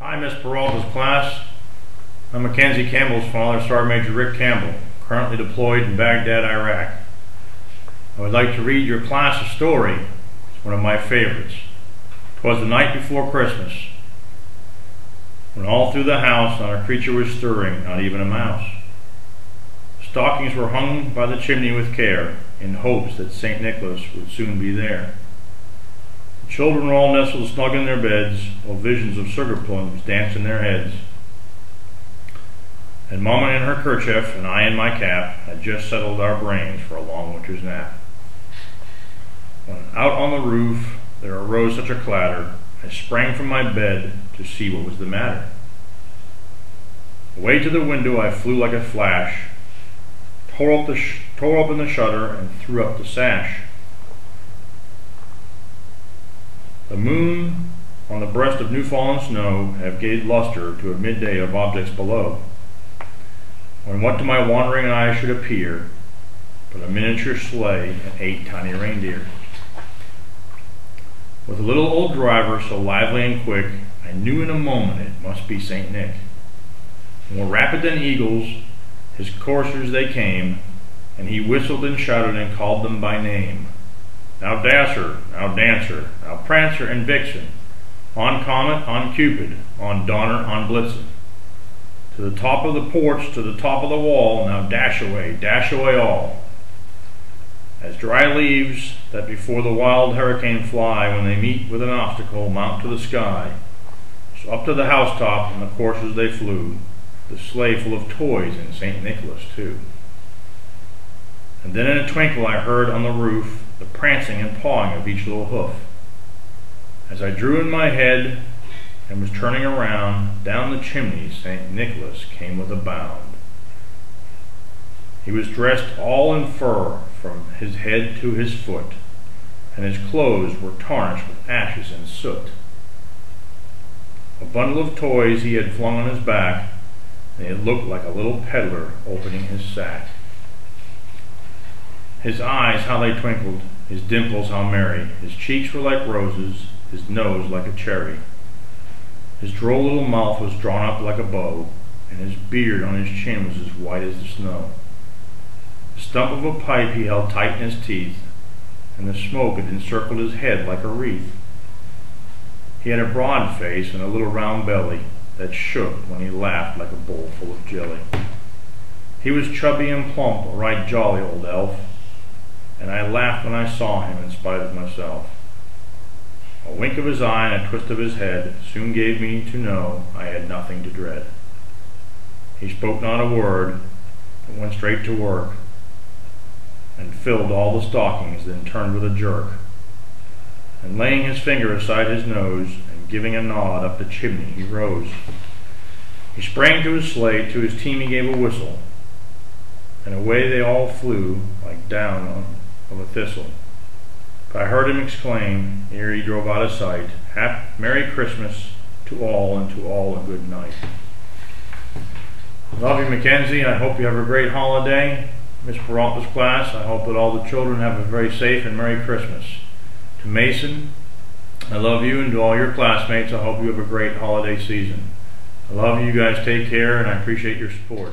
Hi, Miss Peralta's class. I'm Mackenzie Campbell's father, Sergeant Major Rick Campbell, currently deployed in Baghdad, Iraq. I would like to read your class a story. It's one of my favorites. 'Twas the night before Christmas, when all through the house not a creature was stirring, not even a mouse. Stockings were hung by the chimney with care, in hopes that St. Nicholas would soon be there. The children were all nestled snug in their beds, while visions of sugar plums danced in their heads. And Mama in her kerchief and I in my cap had just settled our brains for a long winter's nap. When out on the roof there arose such a clatter, I sprang from my bed to see what was the matter. Away to the window I flew like a flash, tore open the shutter and threw up the sash. The moon on the breast of new-fallen snow had gave luster to a midday of objects below, when what to my wandering eyes should appear but a miniature sleigh and 8 tiny reindeer. With a little old driver so lively and quick, I knew in a moment it must be St. Nick. More rapid than eagles, his coursers they came, and he whistled and shouted and called them by name. Now Dasher, now Dancer, now Prancer and Vixen, on Comet, on Cupid, on Donner, on Blitzen. To the top of the porch, to the top of the wall, now dash away all. As dry leaves that before the wild hurricane fly when they meet with an obstacle mount to the sky, so up to the housetop on the coursers they flew, the sleigh full of toys and St. Nicholas too. And then in a twinkle I heard on the roof the prancing and pawing of each little hoof. As I drew in my head and was turning around, down the chimney St. Nicholas came with a bound. He was dressed all in fur from his head to his foot, and his clothes were tarnished with ashes and soot. A bundle of toys he had flung on his back, and it looked like a little peddler opening his sack. His eyes, how they twinkled, his dimples, how merry, his cheeks were like roses, his nose like a cherry. His droll little mouth was drawn up like a bow, and his beard on his chin was as white as the snow. The stump of a pipe he held tight in his teeth, and the smoke had encircled his head like a wreath. He had a broad face and a little round belly that shook when he laughed like a bowl full of jelly. He was chubby and plump, a right jolly old elf, and I laughed when I saw him in spite of myself. A wink of his eye and a twist of his head soon gave me to know I had nothing to dread. He spoke not a word, but went straight to work, and filled all the stockings, then turned with a jerk, and laying his finger aside his nose, and giving a nod up the chimney, he rose. He sprang to his sleigh, to his team he gave a whistle, and away they all flew like down of a thistle. But I heard him exclaim, ere he drove out of sight, Merry Christmas to all, and to all a good night. Love you, Mackenzie. I hope you have a great holiday. Miss Peralta's class, I hope that all the children have a very safe and Merry Christmas. To Mason, I love you, and to all your classmates, I hope you have a great holiday season. I love you guys. Take care, and I appreciate your support.